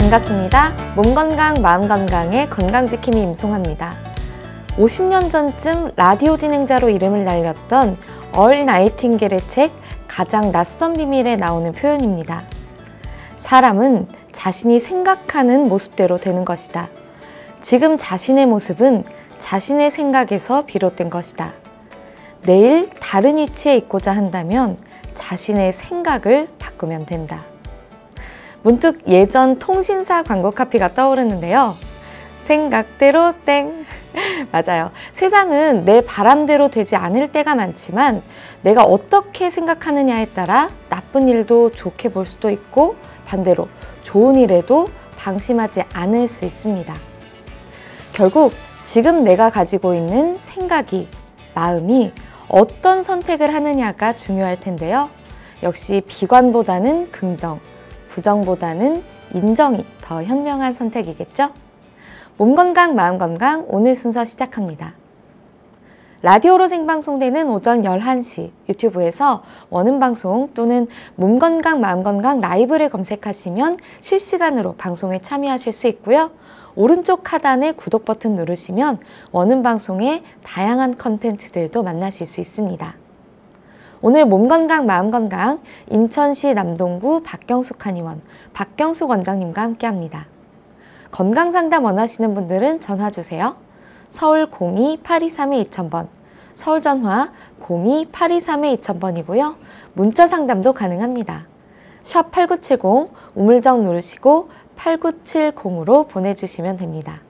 반갑습니다. 몸 건강, 마음 건강의 건강지킴이 임송합니다. 50년 전쯤 라디오 진행자로 이름을 날렸던 얼 나이팅게일의 책 가장 낯선 비밀에 나오는 표현입니다. 사람은 자신이 생각하는 모습대로 되는 것이다. 지금 자신의 모습은 자신의 생각에서 비롯된 것이다. 내일 다른 위치에 있고자 한다면 자신의 생각을 바꾸면 된다. 문득 예전 통신사 광고 카피가 떠오르는데요. 생각대로 땡. 맞아요. 세상은 내 바람대로 되지 않을 때가 많지만 내가 어떻게 생각하느냐에 따라 나쁜 일도 좋게 볼 수도 있고 반대로 좋은 일에도 방심하지 않을 수 있습니다. 결국 지금 내가 가지고 있는 생각이, 마음이 어떤 선택을 하느냐가 중요할 텐데요. 역시 비관보다는 긍정, 부정보다는 인정이 더 현명한 선택이겠죠? 몸 건강, 마음 건강 오늘 순서 시작합니다. 라디오로 생방송되는 오전 11시 유튜브에서 원음방송 또는 몸 건강, 마음 건강 라이브를 검색하시면 실시간으로 방송에 참여하실 수 있고요. 오른쪽 하단에 구독 버튼 누르시면 원음방송의 다양한 컨텐츠들도 만나실 수 있습니다. 오늘 몸 건강, 마음 건강 인천시 남동구 박경숙 한의원 박경숙 원장님과 함께합니다. 건강상담 원하시는 분들은 전화주세요. 서울 02-823-2000번, 서울 전화 02-823-2000번이고요. 문자 상담도 가능합니다. 샵 8970 우물정 누르시고 8970으로 보내주시면 됩니다.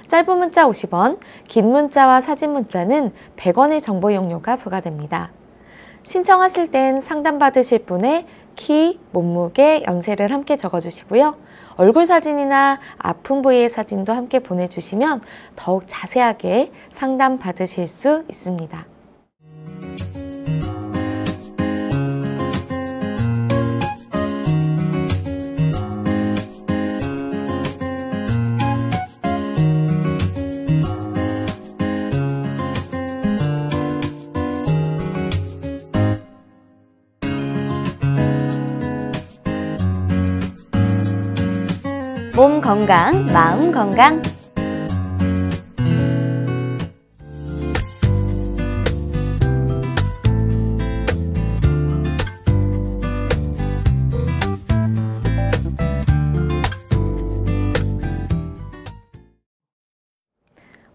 짧은 문자 50원, 긴 문자와 사진 문자는 100원의 정보 이용료가 부과됩니다. 신청하실 땐 상담받으실 분의 키, 몸무게, 연세를 함께 적어주시고요. 얼굴 사진이나 아픈 부위의 사진도 함께 보내주시면 더욱 자세하게 상담 받으실 수 있습니다. 몸 건강, 마음 건강.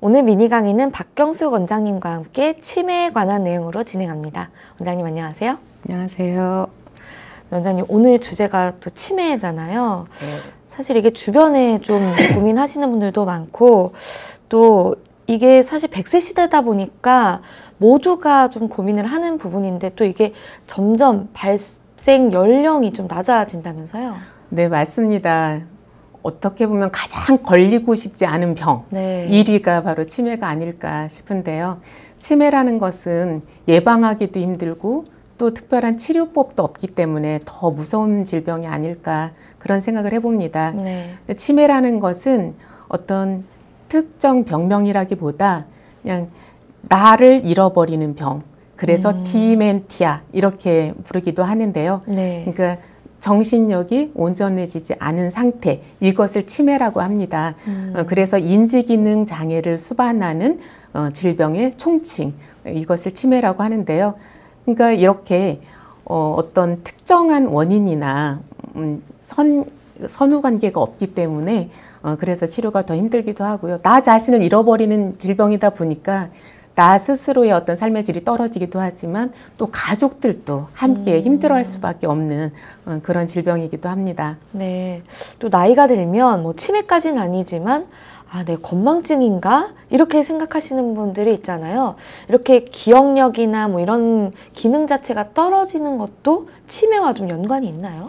오늘 미니 강의는 박경숙 원장님과 함께 치매에 관한 내용으로 진행합니다. 원장님 안녕하세요. 안녕하세요. 원장님 오늘 주제가 또 치매잖아요. 네. 사실 이게 주변에 좀 고민하시는 분들도 많고 또 이게 사실 100세 시대다 보니까 모두가 좀 고민을 하는 부분인데 또 이게 점점 발생 연령이 좀 낮아진다면서요? 네, 맞습니다. 어떻게 보면 가장 걸리고 싶지 않은 병, 네. 1위가 바로 치매가 아닐까 싶은데요. 치매라는 것은 예방하기도 힘들고 또 특별한 치료법도 없기 때문에 더 무서운 질병이 아닐까 그런 생각을 해봅니다. 네. 치매라는 것은 어떤 특정 병명이라기보다 그냥 나를 잃어버리는 병, 그래서 디멘티아 이렇게 부르기도 하는데요. 네. 그러니까 정신력이 온전해지지 않은 상태, 이것을 치매라고 합니다. 그래서 인지기능 장애를 수반하는 질병의 총칭, 이것을 치매라고 하는데요. 그러니까 이렇게 어떤 특정한 원인이나 선후 관계가 없기 때문에 그래서 치료가 더 힘들기도 하고요. 나 자신을 잃어버리는 질병이다 보니까 나 스스로의 어떤 삶의 질이 떨어지기도 하지만 또 가족들도 함께 힘들어할 수밖에 없는 그런 질병이기도 합니다. 네. 또 나이가 들면 뭐 치매까지는 아니지만 아, 내 건망증인가? 이렇게 생각하시는 분들이 있잖아요. 이렇게 기억력이나 뭐 이런 기능 자체가 떨어지는 것도 치매와 좀 연관이 있나요?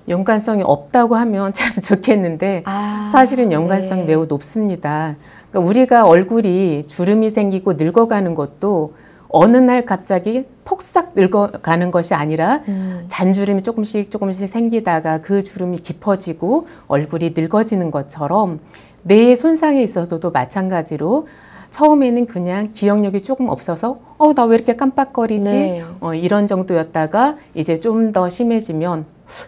연관성이 없다고 하면 참 좋겠는데 사실은 연관성이 네. 매우 높습니다. 그러니까 우리가 얼굴이 주름이 생기고 늙어가는 것도 어느 날 갑자기 폭삭 늙어가는 것이 아니라 잔주름이 조금씩 생기다가 그 주름이 깊어지고 얼굴이 늙어지는 것처럼 뇌의 손상에 있어서도 마찬가지로 처음에는 그냥 기억력이 조금 없어서 나 왜 이렇게 깜빡거리지? 네. 이런 정도였다가 이제 좀 더 심해지면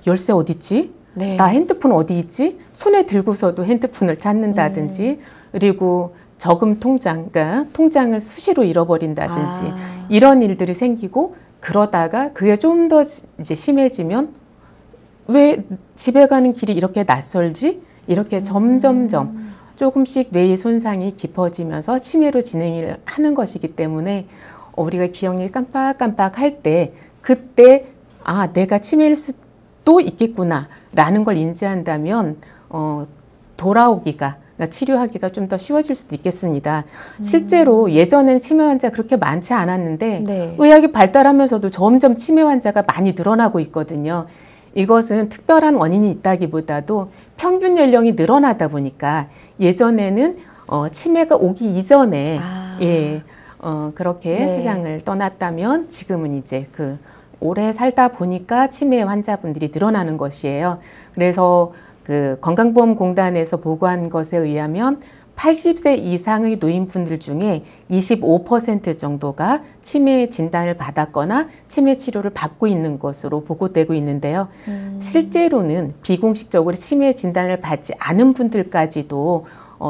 열쇠 어딨지? 네. 나 핸드폰 어디 있지? 손에 들고서도 핸드폰을 찾는다든지 그리고 저금 통장, 그러니까 통장을 수시로 잃어버린다든지 이런 일들이 생기고 그러다가 그게 좀 더 이제 심해지면 왜 집에 가는 길이 이렇게 낯설지? 이렇게 점점점 조금씩 뇌의 손상이 깊어지면서 치매로 진행을 하는 것이기 때문에 우리가 기억력이 깜빡깜빡 할 때 그때 아 내가 치매일 수도 있겠구나 라는 걸 인지한다면 돌아오기가 그러니까 치료하기가 좀 더 쉬워질 수도 있겠습니다. 실제로 예전에는 치매 환자 그렇게 많지 않았는데 네. 의학이 발달하면서도 점점 치매 환자가 많이 늘어나고 있거든요. 이것은 특별한 원인이 있다기보다도 평균 연령이 늘어나다 보니까 예전에는 치매가 오기 이전에 그렇게 네. 세상을 떠났다면 지금은 이제 그 오래 살다 보니까 치매 환자분들이 늘어나는 것이에요. 그래서 그 건강보험공단에서 보고한 것에 의하면 80세 이상의 노인분들 중에 25% 정도가 치매 진단을 받았거나 치매 치료를 받고 있는 것으로 보고되고 있는데요. 실제로는 비공식적으로 치매 진단을 받지 않은 분들까지도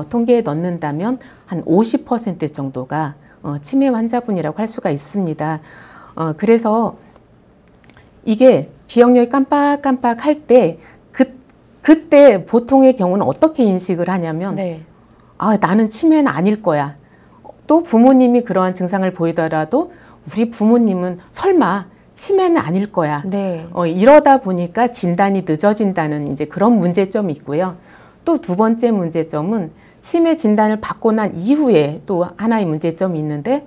통계에 넣는다면 한 50% 정도가 치매 환자분이라고 할 수가 있습니다. 그래서 이게 기억력이 깜빡깜빡 할 때 그때 보통의 경우는 어떻게 인식을 하냐면 네. 아, 나는 치매는 아닐 거야. 또 부모님이 그러한 증상을 보이더라도 우리 부모님은 설마 치매는 아닐 거야. 네. 이러다 보니까 진단이 늦어진다는 이제 그런 문제점이 있고요. 또 두 번째 문제점은 치매 진단을 받고 난 이후에 또 하나의 문제점이 있는데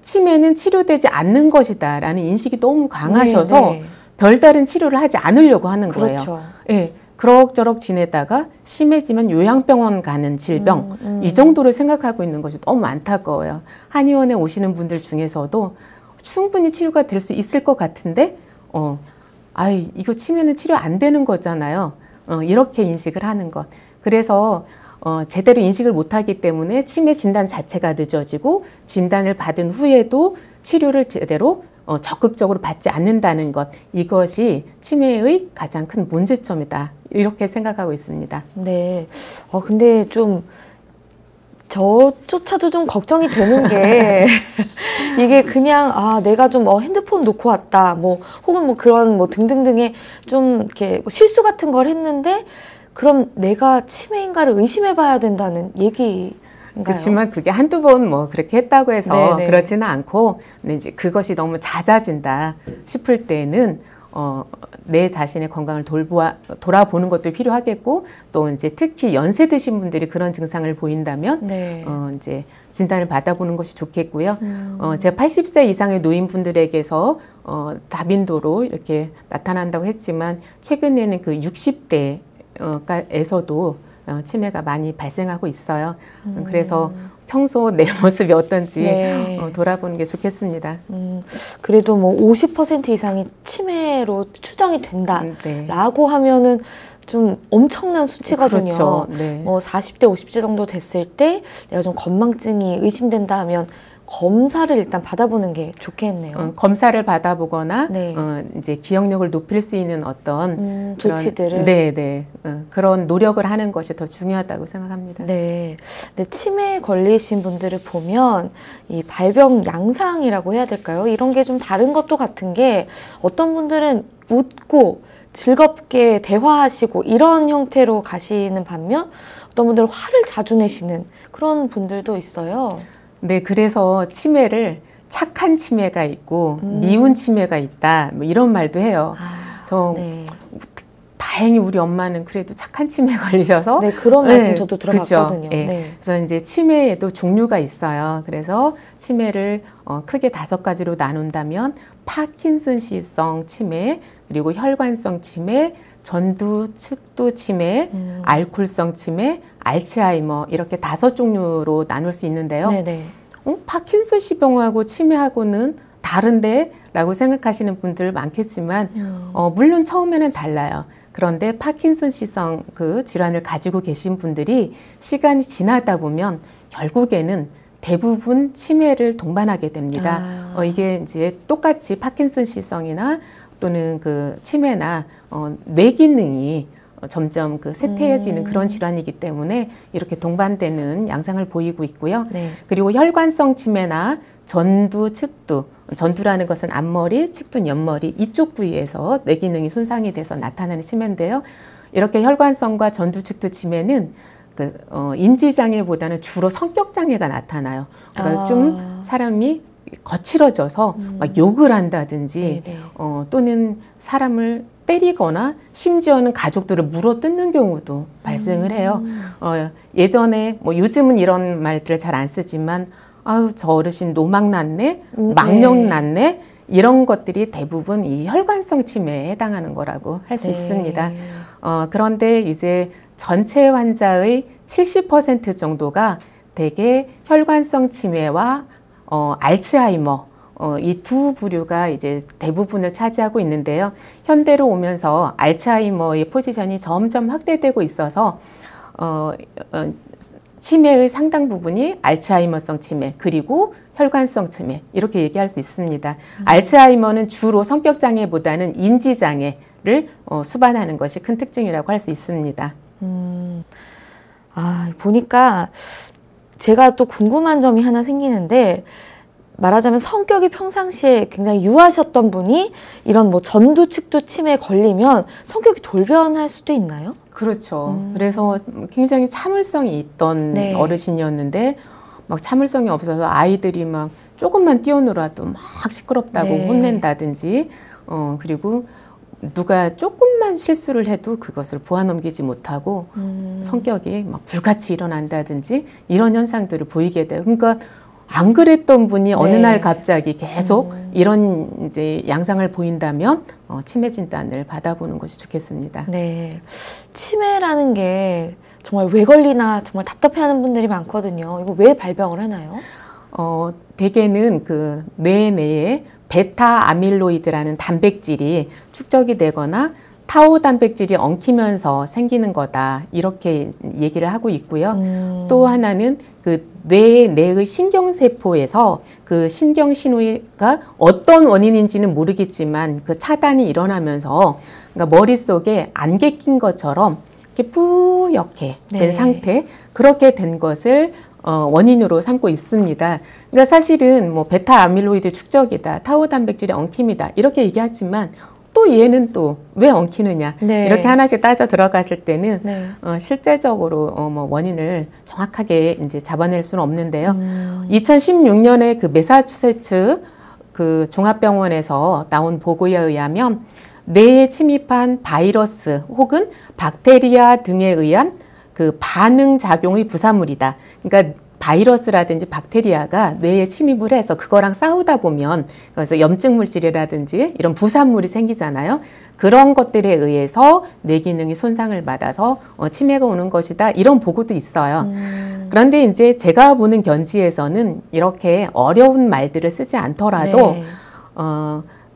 치매는 치료되지 않는 것이다 라는 인식이 너무 강하셔서 네. 별다른 치료를 하지 않으려고 하는 거예요. 그렇죠. 예. 그럭저럭 지내다가 심해지면 요양병원 가는 질병 이 정도를 생각하고 있는 것이 너무 안타까워요. 한의원에 오시는 분들 중에서도 충분히 치료가 될 수 있을 것 같은데 이거 치매는 치료 안 되는 거잖아요. 이렇게 인식을 하는 것. 그래서 제대로 인식을 못하기 때문에 치매 진단 자체가 늦어지고 진단을 받은 후에도 치료를 제대로 적극적으로 받지 않는다는 것, 이것이 치매의 가장 큰 문제점이다 이렇게 생각하고 있습니다. 네. 근데 좀 저조차도 좀 걱정이 되는 게 이게 그냥 내가 좀 핸드폰 놓고 왔다 뭐 혹은 뭐 그런 뭐 등등등의 좀 이렇게 뭐 실수 같은 걸 했는데 그럼 내가 치매인가를 의심해 봐야 된다는 얘기. 그렇지만 그게 한두 번 뭐 그렇게 했다고 해서 네네. 그렇지는 않고 근데 이제 그것이 너무 잦아진다 싶을 때는 내 자신의 건강을 돌아보는 것도 필요하겠고 또 이제 특히 연세 드신 분들이 그런 증상을 보인다면 네. 이제 진단을 받아보는 것이 좋겠고요. 제가 80세 이상의 노인분들에게서 다빈도로 이렇게 나타난다고 했지만 최근에는 그 60대에서도 치매가 많이 발생하고 있어요. 그래서 평소 내 모습이 어떤지 네. 돌아보는 게 좋겠습니다. 그래도 뭐 50% 이상이 치매로 추정이 된다라고 네. 하면은 좀 엄청난 수치거든요. 그렇죠. 네. 뭐 40대, 50대 정도 됐을 때 내가 좀 건망증이 의심된다 하면 검사를 일단 받아보는 게 좋겠네요. 검사를 받아보거나 네. 이제 기억력을 높일 수 있는 어떤 조치들을 그런 노력을 하는 것이 더 중요하다고 생각합니다. 네. 근데 치매에 걸리신 분들을 보면 이 발병 양상이라고 해야 될까요? 이런 게 좀 다른 것도 같은 게 어떤 분들은 웃고 즐겁게 대화하시고 이런 형태로 가시는 반면 어떤 분들은 화를 자주 내시는 그런 분들도 있어요. 네, 그래서 치매를 착한 치매가 있고 미운 치매가 있다 뭐 이런 말도 해요. 네. 다행히 우리 엄마는 그래도 착한 치매 걸리셔서 네, 그런 말씀 저도 들어봤거든요. 네. 네. 그래서 이제 치매에도 종류가 있어요. 그래서 치매를 크게 5가지로 나눈다면 파킨슨시성 치매, 그리고 혈관성 치매, 전두 측두 치매, 알코올성 치매, 알츠하이머 이렇게 5종류로 나눌 수 있는데요. 네네. 파킨슨시병하고 치매하고는 다른데? 라고 생각하시는 분들 많겠지만 물론 처음에는 달라요. 그런데 파킨슨시성 그 질환을 가지고 계신 분들이 시간이 지나다 보면 결국에는 대부분 치매를 동반하게 됩니다. 이게 이제 똑같이 파킨슨시성이나 또는 그 치매나 뇌 기능이 점점 그 쇠퇴해지는 그런 질환이기 때문에 이렇게 동반되는 양상을 보이고 있고요. 네. 그리고 혈관성 치매나 전두, 측두, 전두라는 것은 앞머리, 측두는 옆머리 이쪽 부위에서 뇌 기능이 손상이 돼서 나타나는 치매인데요. 이렇게 혈관성과 전두, 측두 치매는 인지장애보다는 주로 성격장애가 나타나요. 그러니까 좀 사람이 거칠어져서 막 욕을 한다든지 또는 사람을 때리거나 심지어는 가족들을 물어뜯는 경우도 발생을 해요. 예전에 뭐 요즘은 이런 말들을 잘 안 쓰지만 아유 저 어르신 노막 났네, 망령 났네 이런 것들이 대부분 이 혈관성 치매에 해당하는 거라고 할 수 있습니다. 그런데 이제 전체 환자의 70% 정도가 대개 혈관성 치매와 알츠하이머 이 두 부류가 이제 대부분을 차지하고 있는데요. 현대로 오면서 알츠하이머의 포지션이 점점 확대되고 있어서 치매의 상당 부분이 알츠하이머성 치매 그리고 혈관성 치매 이렇게 얘기할 수 있습니다. 알츠하이머는 주로 성격장애보다는 인지장애를 수반하는 것이 큰 특징이라고 할 수 있습니다. 보니까 제가 또 궁금한 점이 하나 생기는데 말하자면 성격이 평상시에 굉장히 유하셨던 분이 이런 뭐 전두, 측두 치매에 걸리면 성격이 돌변할 수도 있나요? 그렇죠. 그래서 굉장히 참을성이 있던 어르신이었는데 막 참을성이 없어서 아이들이 막 조금만 뛰어놀아도 막 시끄럽다고 혼낸다든지 그리고 누가 조금만 실수를 해도 그것을 보아넘기지 못하고 성격이 막 불같이 일어난다든지 이런 현상들을 보이게 돼요. 그러니까 안 그랬던 분이 어느 날 갑자기 계속 이런 이제 양상을 보인다면 치매 진단을 받아보는 것이 좋겠습니다. 네, 치매라는 게 정말 왜 걸리나 정말 답답해하는 분들이 많거든요. 이거 왜 발병을 하나요? 대개는 그 뇌 내에 베타 아밀로이드라는 단백질이 축적이 되거나 타우 단백질이 엉키면서 생기는 거다 이렇게 얘기를 하고 있고요. 또 하나는 그 뇌 내의 신경세포에서 그 신경신호가 어떤 원인인지는 모르겠지만 그 차단이 일어나면서 그러니까 머릿속에 안개 낀 것처럼 이렇게 뿌옇게 된 상태 그렇게 된 것을 원인으로 삼고 있습니다. 그러니까 사실은 뭐 베타 아밀로이드 축적이다, 타우 단백질의 엉킴이다 이렇게 얘기하지만 또 얘는 또 왜 엉키느냐 이렇게 하나씩 따져 들어갔을 때는 실제적으로 뭐 원인을 정확하게 이제 잡아낼 수는 없는데요. 2016년에 그 매사추세츠 그 종합병원에서 나온 보고에 의하면 뇌에 침입한 바이러스 혹은 박테리아 등에 의한 그 반응 작용의 부산물이다. 그러니까 바이러스라든지 박테리아가 뇌에 침입을 해서 그거랑 싸우다 보면 그래서 염증 물질이라든지 이런 부산물이 생기잖아요. 그런 것들에 의해서 뇌 기능이 손상을 받아서 치매가 오는 것이다. 이런 보고도 있어요. 그런데 이제 제가 보는 견지에서는 이렇게 어려운 말들을 쓰지 않더라도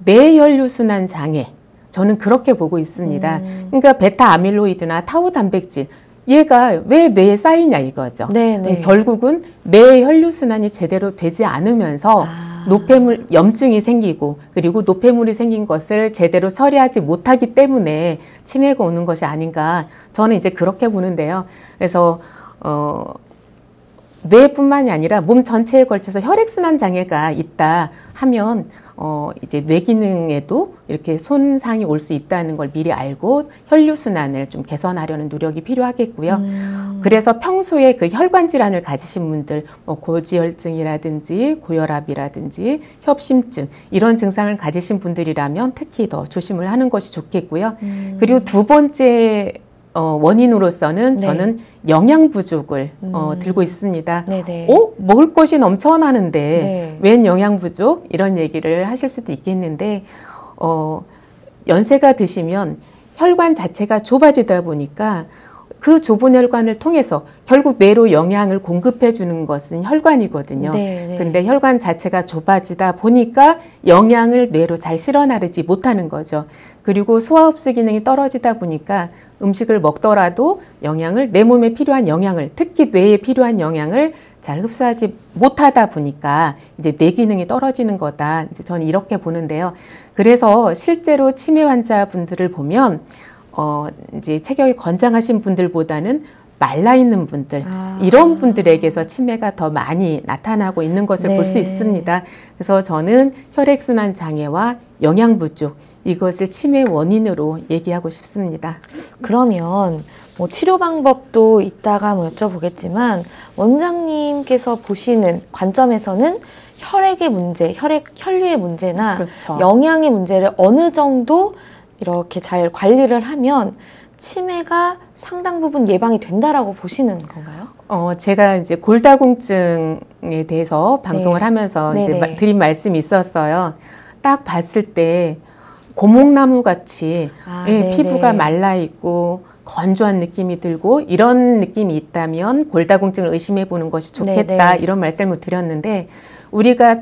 뇌혈류순환 장애 저는 그렇게 보고 있습니다. 그러니까 베타 아밀로이드나 타우 단백질 얘가 왜 뇌에 쌓이냐 이거죠. 결국은 뇌 혈류순환이 제대로 되지 않으면서 노폐물, 염증이 생기고 그리고 노폐물이 생긴 것을 제대로 처리하지 못하기 때문에 치매가 오는 것이 아닌가 저는 이제 그렇게 보는데요. 그래서 뇌뿐만이 아니라 몸 전체에 걸쳐서 혈액순환 장애가 있다 하면 이제 뇌 기능에도 이렇게 손상이 올 수 있다는 걸 미리 알고 혈류순환을 좀 개선하려는 노력이 필요하겠고요. 그래서 평소에 그 혈관 질환을 가지신 분들, 뭐 고지혈증이라든지 고혈압이라든지 협심증 이런 증상을 가지신 분들이라면 특히 더 조심을 하는 것이 좋겠고요. 그리고 두 번째 원인으로서는 저는 영양 부족을 들고 있습니다. 먹을 것이 넘쳐나는데 웬 영양 부족? 이런 얘기를 하실 수도 있겠는데 연세가 드시면 혈관 자체가 좁아지다 보니까 그 좁은 혈관을 통해서 결국 뇌로 영양을 공급해 주는 것은 혈관이거든요. 근데 혈관 자체가 좁아지다 보니까 영양을 뇌로 잘 실어 나르지 못하는 거죠. 그리고 소화 흡수 기능이 떨어지다 보니까 음식을 먹더라도 영양을 내 몸에 필요한 영양을 특히 뇌에 필요한 영양을 잘 흡수하지 못하다 보니까 이제 뇌 기능이 떨어지는 거다. 이제 저는 이렇게 보는데요. 그래서 실제로 치매 환자분들을 보면 이제 체격이 건장하신 분들보다는 말라 있는 분들, 이런 분들에게서 치매가 더 많이 나타나고 있는 것을 볼 수 있습니다. 그래서 저는 혈액순환 장애와 영양 부족, 이것을 치매 원인으로 얘기하고 싶습니다. 그러면 뭐 치료 방법도 이따가 뭐 여쭤보겠지만 원장님께서 보시는 관점에서는 혈액의 문제, 혈류의 문제나 그렇죠. 영양의 문제를 어느 정도 이렇게 잘 관리를 하면 치매가 상당 부분 예방이 된다라고 보시는 건가요? 제가 이제 골다공증에 대해서 방송을 하면서 이제 드린 말씀이 있었어요. 딱 봤을 때 고목나무 같이 피부가 말라 있고 건조한 느낌이 들고 이런 느낌이 있다면 골다공증을 의심해 보는 것이 좋겠다, 이런 말씀을 드렸는데, 우리가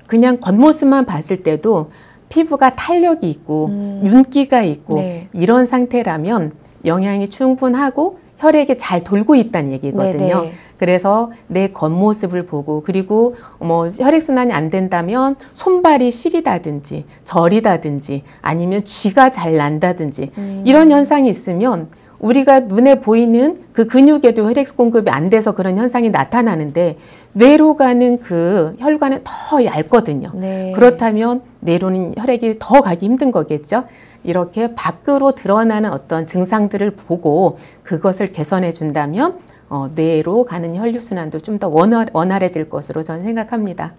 그냥 겉모습만 봤을 때도 피부가 탄력이 있고 윤기가 있고 이런 상태라면 영양이 충분하고 혈액이 잘 돌고 있다는 얘기거든요. 그래서 내 겉모습을 보고, 그리고 뭐 혈액순환이 안 된다면 손발이 시리다든지 저리다든지 아니면 쥐가 잘 난다든지 이런 현상이 있으면 우리가 눈에 보이는 그 근육에도 혈액 공급이 안 돼서 그런 현상이 나타나는데, 뇌로 가는 그 혈관은 더 얇거든요. 그렇다면 뇌로는 혈액이 더 가기 힘든 거겠죠. 이렇게 밖으로 드러나는 어떤 증상들을 보고 그것을 개선해 준다면 뇌로 가는 혈류순환도 좀 더 원활해질 것으로 저는 생각합니다.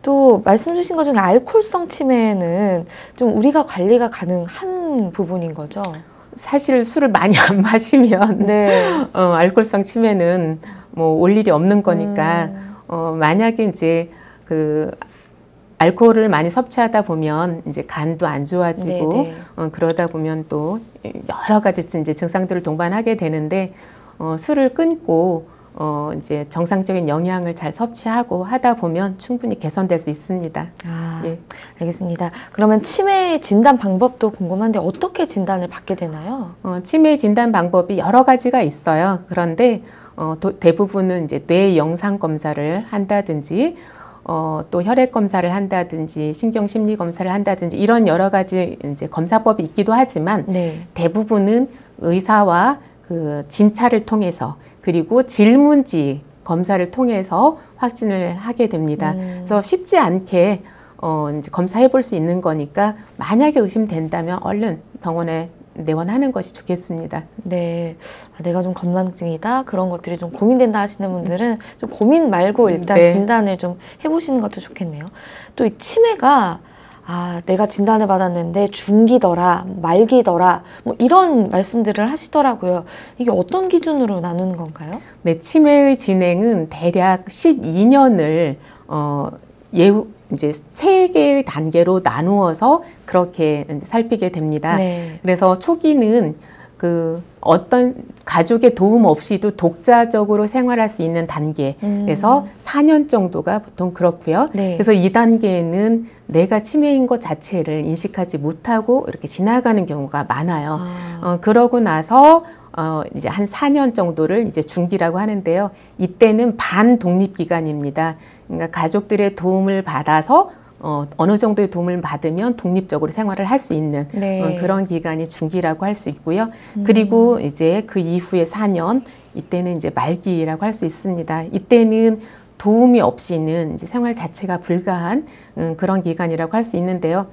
또 말씀 주신 것 중에 알코올성 치매는 좀 우리가 관리가 가능한 부분인 거죠? 사실 술을 많이 안 마시면 알코올성 치매는 뭐 올 일이 없는 거니까 만약에 이제 그 알코올을 많이 섭취하다 보면 이제 간도 안 좋아지고 그러다 보면 또 여러 가지 이제 증상들을 동반하게 되는데, 술을 끊고 이제 정상적인 영양을 잘 섭취하고 하다 보면 충분히 개선될 수 있습니다. 알겠습니다. 그러면 치매 진단 방법도 궁금한데 어떻게 진단을 받게 되나요? 치매 진단 방법이 여러 가지가 있어요. 그런데 대부분은 이제 뇌 영상 검사를 한다든지 또 혈액 검사를 한다든지 신경 심리 검사를 한다든지 이런 여러 가지 이제 검사법이 있기도 하지만 대부분은 의사와 그 진찰을 통해서, 그리고 질문지 검사를 통해서 확진을 하게 됩니다. 그래서 쉽지 않게 이제 검사해 볼 수 있는 거니까 만약에 의심된다면 얼른 병원에 내원하는 것이 좋겠습니다. 내가 좀 건망증이다, 그런 것들이 좀 고민된다 하시는 분들은 좀 고민 말고 일단 진단을 좀 해보시는 것도 좋겠네요. 또 이 치매가 내가 진단을 받았는데 중기더라, 말기더라, 뭐 이런 말씀들을 하시더라고요. 이게 어떤 기준으로 나누는 건가요? 치매의 진행은 대략 12년을 이제 3개의 단계로 나누어서 그렇게 이제 살피게 됩니다. 그래서 초기는 그 어떤 가족의 도움 없이도 독자적으로 생활할 수 있는 단계, 그래서 4년 정도가 보통 그렇고요. 그래서 2단계에는 내가 치매인 것 자체를 인식하지 못하고 이렇게 지나가는 경우가 많아요. 그러고 나서 이제 한 4년 정도를 이제 중기라고 하는데요. 이때는 반독립기간입니다. 그러니까 가족들의 도움을 받아서 어느 정도의 도움을 받으면 독립적으로 생활을 할 수 있는 그런 기간이 중기라고 할 수 있고요. 그리고 이제 그 이후에 4년, 이때는 이제 말기라고 할 수 있습니다. 이때는 도움이 없이는 이제 생활 자체가 불가한 그런 기간이라고 할 수 있는데요.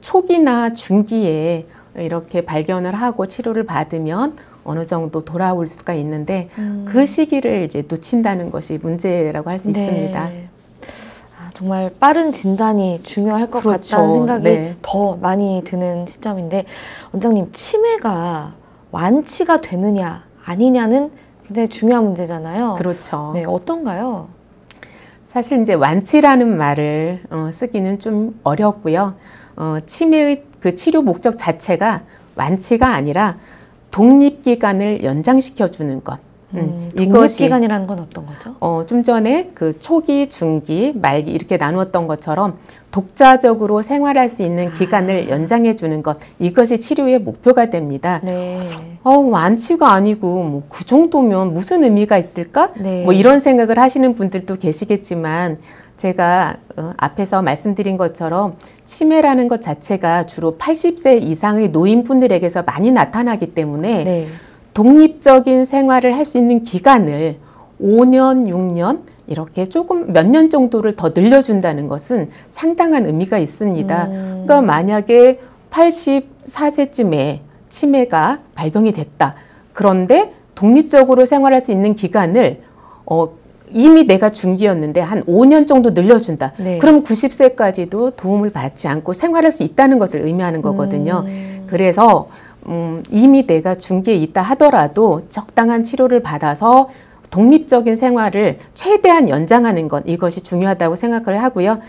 초기나 중기에 이렇게 발견을 하고 치료를 받으면 어느 정도 돌아올 수가 있는데 그 시기를 이제 놓친다는 것이 문제라고 할 수 있습니다. 정말 빠른 진단이 중요할 것 같다는 생각이 더 많이 드는 시점인데, 원장님, 치매가 완치가 되느냐 아니냐는 굉장히 중요한 문제잖아요. 그렇죠. 어떤가요? 사실 이제 완치라는 말을 쓰기는 좀 어렵고요. 치매의 그 치료 목적 자체가 완치가 아니라 독립기간을 연장시켜주는 것. 독립기간이라는 건 어떤 거죠? 좀 전에 그 초기, 중기, 말기 이렇게 나누었던 것처럼 독자적으로 생활할 수 있는 기간을 연장해 주는 것, 이것이 치료의 목표가 됩니다. 완치가 아니고 뭐 그 정도면 무슨 의미가 있을까? 뭐 이런 생각을 하시는 분들도 계시겠지만, 제가 앞에서 말씀드린 것처럼 치매라는 것 자체가 주로 80세 이상의 노인분들에게서 많이 나타나기 때문에 네. 독립적인 생활을 할 수 있는 기간을 5년, 6년 이렇게 조금 몇 년 정도를 더 늘려준다는 것은 상당한 의미가 있습니다. 그러니까 만약에 84세쯤에 치매가 발병이 됐다. 그런데 독립적으로 생활할 수 있는 기간을 이미 내가 중기였는데 한 5년 정도 늘려준다. 네. 그럼 90세까지도 도움을 받지 않고 생활할 수 있다는 것을 의미하는 거거든요. 그래서 이미 내가 중기에 있다 하더라도 적당한 치료를 받아서 독립적인 생활을 최대한 연장하는 것, 이것이 중요하다고 생각을 하고요.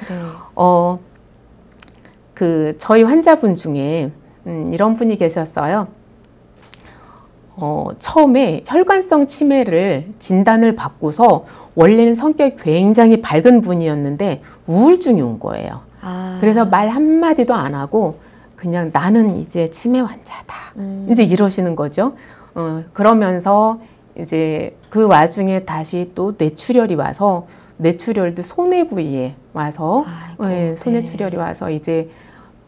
저희 환자분 중에 이런 분이 계셨어요. 처음에 혈관성 치매를 진단을 받고서 원래는 성격이 굉장히 밝은 분이었는데 우울증이 온 거예요. 그래서 말 한마디도 안 하고 그냥 나는 이제 치매 환자다. 이제 이러시는 거죠. 그러면서 이제 그 와중에 다시 또 뇌출혈이 와서 뇌출혈도 손해 부위에 와서 손해출혈이 와서 이제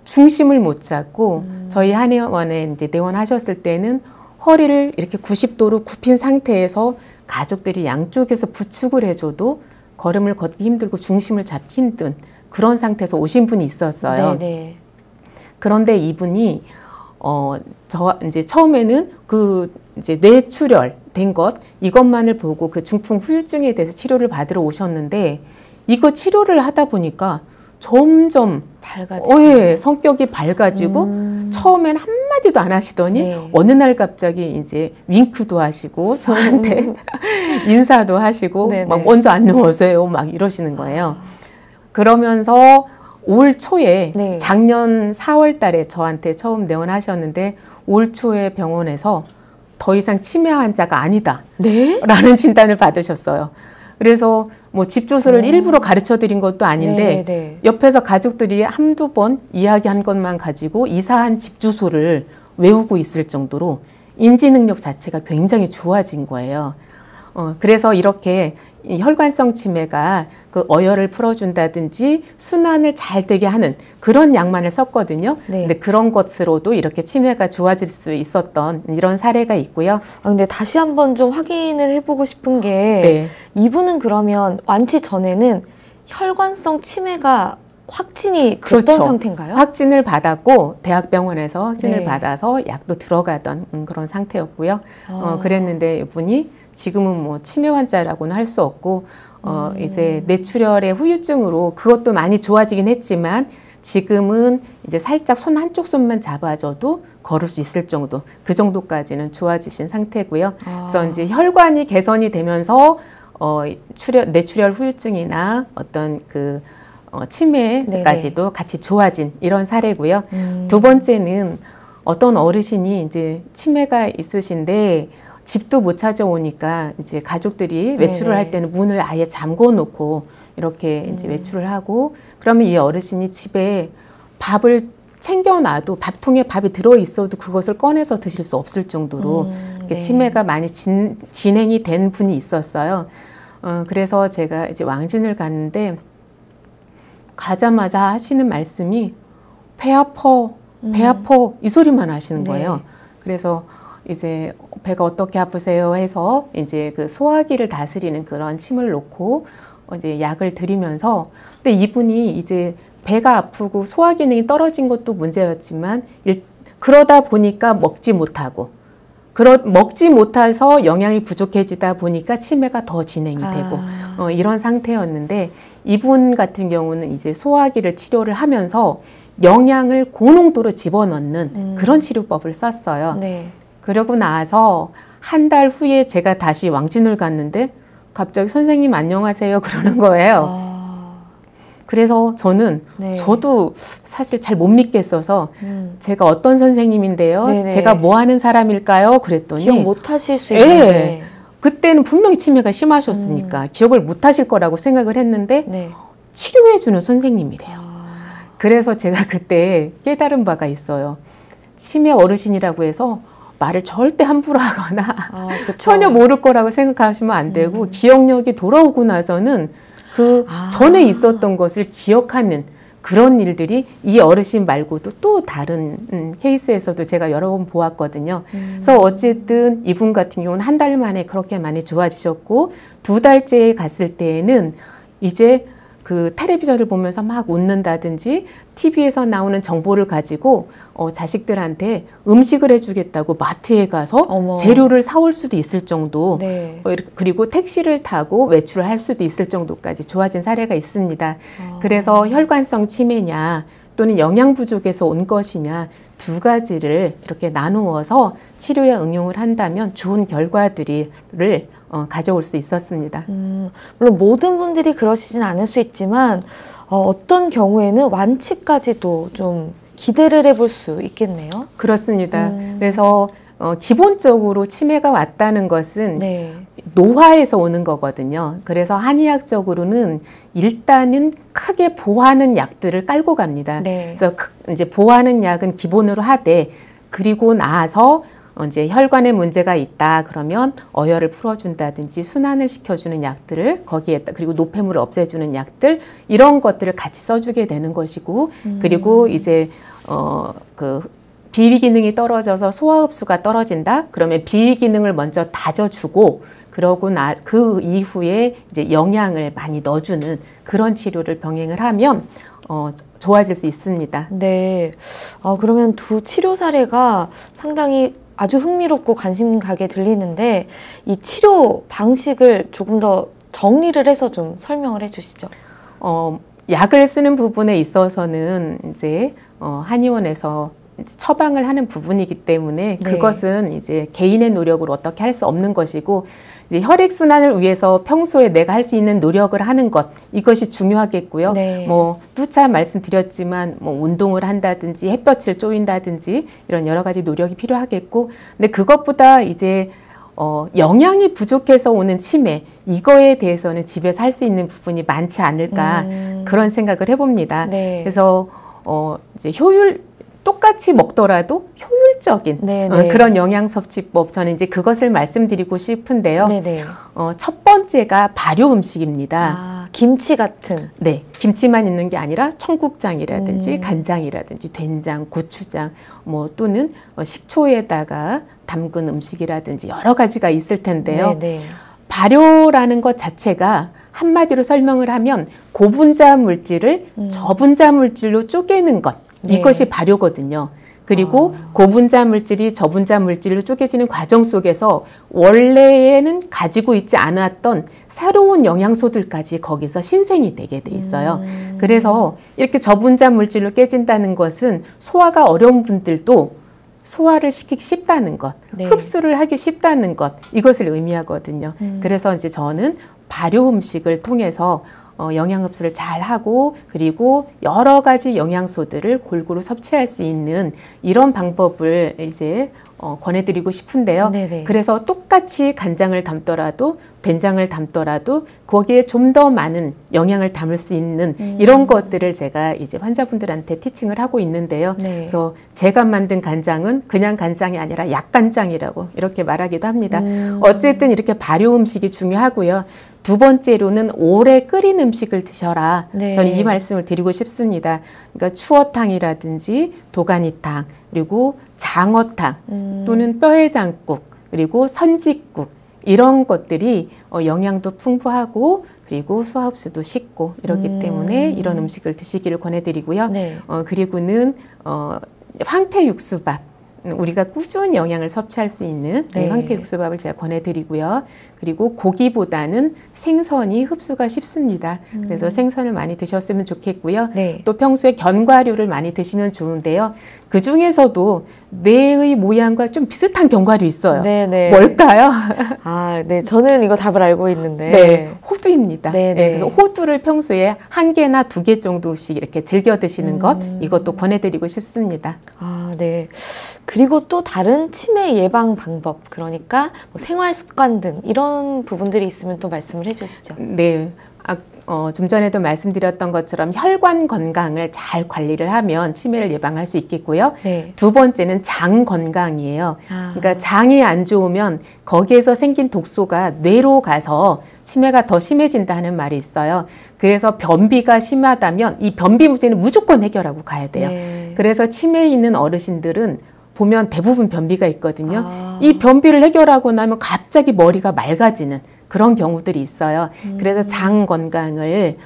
중심을 못 잡고 저희 한의원에 이제 내원하셨을 때는 허리를 이렇게 90도로 굽힌 상태에서 가족들이 양쪽에서 부축을 해줘도 걸음을 걷기 힘들고 중심을 잡기 힘든 그런 상태에서 오신 분이 있었어요. 네네. 그런데 이분이 이제 처음에는 이제 뇌출혈 된 것 이것만을 보고 그 중풍 후유증에 대해서 치료를 받으러 오셨는데 이거 치료를 하다 보니까 점점 성격이 밝아지고 처음엔 한마디도 안 하시더니 어느 날 갑자기 이제 윙크도 하시고 저한테 인사도 하시고 막 먼저 안녕하세요 막 이러시는 거예요. 그러면서 올 초에 작년 4월 달에 저한테 처음 내원하셨는데 올 초에 병원에서 더 이상 치매 환자가 아니다 라는 진단을 받으셨어요. 그래서 뭐 집 주소를 일부러 가르쳐 드린 것도 아닌데 옆에서 가족들이 한두 번 이야기한 것만 가지고 이사한 집 주소를 외우고 있을 정도로 인지 능력 자체가 굉장히 좋아진 거예요. 그래서 이렇게 이 혈관성 치매가 그 어혈을 풀어준다든지 순환을 잘 되게 하는 그런 약만을 썼거든요. 근데 그런 것으로도 이렇게 치매가 좋아질 수 있었던 이런 사례가 있고요. 근데 다시 한번 좀 확인을 해보고 싶은 게 이분은 그러면 완치 전에는 혈관성 치매가 확진이 됐던 상태인가요? 확진을 받았고 대학병원에서 확진을 받아서 약도 들어가던 그런 상태였고요. 그랬는데 이분이 지금은 뭐 치매 환자라고는 할 수 없고 이제 뇌출혈의 후유증으로 그것도 많이 좋아지긴 했지만 지금은 이제 살짝 손 한쪽 손만 잡아줘도 걸을 수 있을 정도, 그 정도까지는 좋아지신 상태고요. 그래서 이제 혈관이 개선이 되면서 뇌출혈 후유증이나 어떤 그 치매까지도 같이 좋아진 이런 사례고요. 두 번째는 어떤 어르신이 이제 치매가 있으신데 집도 못 찾아오니까 이제 가족들이 외출을 할 때는 문을 아예 잠궈 놓고 이렇게 이제 외출을 하고 그러면 이 어르신이 집에 밥을 챙겨놔도 밥통에 밥이 들어 있어도 그것을 꺼내서 드실 수 없을 정도로 치매가 많이 진행이 된 분이 있었어요. 그래서 제가 이제 왕진을 갔는데 가자마자 하시는 말씀이 배 아파, 배 아파 이 소리만 하시는 거예요. 그래서 이제 배가 어떻게 아프세요 해서 이제 그 소화기를 다스리는 그런 침을 놓고 이제 약을 드리면서 근데 이분이 이제 배가 아프고 소화 기능이 떨어진 것도 문제였지만 그러다 보니까 먹지 못하고 먹지 못해서 영양이 부족해지다 보니까 치매가 더 진행이 되고 이런 상태였는데 이분 같은 경우는 이제 소화기를 치료를 하면서 영양을 고농도로 집어넣는 그런 치료법을 썼어요. 그러고 나서 한 달 후에 제가 다시 왕진을 갔는데 갑자기 선생님 안녕하세요 그러는 거예요. 그래서 저는 저도 사실 잘 못 믿겠어서 제가 어떤 선생님인데요? 제가 뭐 하는 사람일까요? 그랬더니 기억 못 하실 수 있는데 그때는 분명히 치매가 심하셨으니까 기억을 못 하실 거라고 생각을 했는데 치료해주는 선생님이래요. 그래서 제가 그때 깨달은 바가 있어요. 치매 어르신이라고 해서 말을 절대 함부로 하거나 전혀 모를 거라고 생각하시면 안 되고 기억력이 돌아오고 나서는 그 전에 있었던 것을 기억하는 그런 일들이 이 어르신 말고도 또 다른 케이스에서도 제가 여러 번 보았거든요. 그래서 어쨌든 이분 같은 경우는 한 달 만에 그렇게 많이 좋아지셨고 2달째에 갔을 때에는 이제 그 텔레비전을 보면서 막 웃는다든지 TV에서 나오는 정보를 가지고 자식들한테 음식을 해주겠다고 마트에 가서 어머. 재료를 사올 수도 있을 정도 네. 그리고 택시를 타고 외출을 할 수도 있을 정도까지 좋아진 사례가 있습니다. 그래서 혈관성 치매냐 또는 영양 부족에서 온 것이냐 두 가지를 이렇게 나누어서 치료에 응용을 한다면 좋은 결과들을 가져올 수 있었습니다. 물론 모든 분들이 그러시진 않을 수 있지만 어떤 경우에는 완치까지도 좀 기대를 해볼 수 있겠네요. 그렇습니다. 그래서 기본적으로 치매가 왔다는 것은 네. 노화에서 오는 거거든요. 그래서 한의학적으로는 일단은 크게 보하는 약들을 깔고 갑니다. 네. 그래서 이제 보하는 약은 기본으로 하되 그리고 나서 이제 혈관에 문제가 있다 그러면 어혈을 풀어준다든지 순환을 시켜주는 약들을 거기에 그리고 노폐물을 없애주는 약들 이런 것들을 같이 써주게 되는 것이고 그리고 이제 그 비위 기능이 떨어져서 소화 흡수가 떨어진다 그러면 비위 기능을 먼저 다져주고 그러고 그 이후에 이제 영양을 많이 넣어주는 그런 치료를 병행을 하면 좋아질 수 있습니다. 네. 그러면 두 치료 사례가 상당히 아주 흥미롭고 관심 가게 들리는데 이 치료 방식을 조금 더 정리를 해서 좀 설명을 해주시죠. 약을 쓰는 부분에 있어서는 이제 한의원에서 처방을 하는 부분이기 때문에 네. 그것은 이제 개인의 노력으로 어떻게 할 수 없는 것이고 이제 혈액순환을 위해서 평소에 내가 할 수 있는 노력을 하는 것 이것이 중요하겠고요. 네. 뭐 누차 말씀드렸지만 뭐 운동을 한다든지 햇볕을 쬐인다든지 이런 여러 가지 노력이 필요하겠고 근데 그것보다 이제 영양이 부족해서 오는 치매 이거에 대해서는 집에서 할 수 있는 부분이 많지 않을까 그런 생각을 해봅니다. 네. 그래서 이제 똑같이 먹더라도 효율적인 그런 영양 섭취법 저는 이제 그것을 말씀드리고 싶은데요. 네네. 첫 번째가 발효 음식입니다. 김치 같은. 네, 김치만 있는 게 아니라 청국장이라든지 간장이라든지 된장, 고추장 뭐 또는 식초에다가 담근 음식이라든지 여러 가지가 있을 텐데요. 네네. 발효라는 것 자체가 한마디로 설명을 하면 고분자 물질을 저분자 물질로 쪼개는 것. 네. 이것이 발효거든요. 그리고 고분자 물질이 저분자 물질로 쪼개지는 과정 속에서 원래는 가지고 있지 않았던 새로운 영양소들까지 거기서 신생이 되게 돼 있어요. 그래서 이렇게 저분자 물질로 깨진다는 것은 소화가 어려운 분들도 소화를 시키기 쉽다는 것, 네. 흡수를 하기 쉽다는 것, 이것을 의미하거든요. 그래서 이제 저는 발효 음식을 통해서 영양 흡수를 잘 하고 그리고 여러 가지 영양소들을 골고루 섭취할 수 있는 이런 방법을 이제 권해드리고 싶은데요. 네네. 그래서 똑같이 간장을 담더라도 된장을 담더라도 거기에 좀 더 많은 영양을 담을 수 있는 이런 것들을 제가 이제 환자분들한테 티칭을 하고 있는데요. 네. 그래서 제가 만든 간장은 그냥 간장이 아니라 약간장이라고 이렇게 말하기도 합니다. 어쨌든 이렇게 발효 음식이 중요하고요. 두 번째로는 오래 끓인 음식을 드셔라. 네. 저는 이 말씀을 드리고 싶습니다. 그러니까 추어탕이라든지 도가니탕 그리고 장어탕 또는 뼈해장국 그리고 선짓국 이런 것들이 영양도 풍부하고 그리고 소화 흡수도 쉽고 이렇기 때문에 이런 음식을 드시기를 권해드리고요. 네. 그리고는 황태육수밥 우리가 꾸준히 영양을 섭취할 수 있는 네. 황태육수밥을 제가 권해드리고요. 그리고 고기보다는 생선이 흡수가 쉽습니다. 그래서 생선을 많이 드셨으면 좋겠고요. 네. 또 평소에 견과류를 많이 드시면 좋은데요. 그 중에서도 뇌의 모양과 좀 비슷한 견과류 있어요. 네네. 뭘까요? 네. 저는 이거 답을 알고 있는데. 네. 호두입니다. 네, 그래서 호두를 평소에 1개나 2개 정도씩 이렇게 즐겨 드시는 것 이것도 권해드리고 싶습니다. 네. 그리고 또 다른 치매 예방 방법, 그러니까 뭐 생활 습관 등 이런 부분들이 있으면 또 말씀을 해주시죠. 네. 좀 전에도 말씀드렸던 것처럼 혈관 건강을 잘 관리를 하면 치매를 예방할 수 있겠고요. 네. 두 번째는 장 건강이에요. 그러니까 장이 안 좋으면 거기에서 생긴 독소가 뇌로 가서 치매가 더 심해진다는 말이 있어요. 그래서 변비가 심하다면 이 변비 문제는 무조건 해결하고 가야 돼요. 네. 그래서 치매에 있는 어르신들은 보면 대부분 변비가 있거든요. 이 변비를 해결하고 나면 갑자기 머리가 맑아지는 그런 경우들이 있어요. 그래서 장 건강을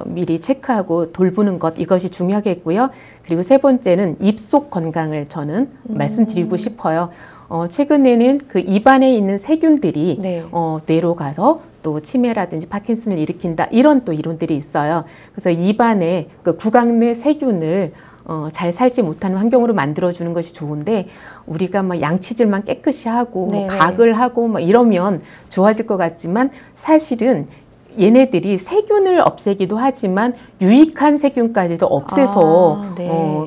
미리 체크하고 돌보는 것, 이것이 중요하겠고요. 그리고 세 번째는 입속 건강을 저는 말씀드리고 싶어요. 최근에는 그 입안에 있는 세균들이 네. 뇌로 가서 또 치매라든지 파킨슨을 일으킨다, 이런 또 이론들이 있어요. 그래서 입안에 그 구강 내 세균을 잘 살지 못하는 환경으로 만들어주는 것이 좋은데, 우리가 막 양치질만 깨끗이 하고 뭐 각을 하고 뭐 이러면 좋아질 것 같지만, 사실은 얘네들이 세균을 없애기도 하지만 유익한 세균까지도 없애서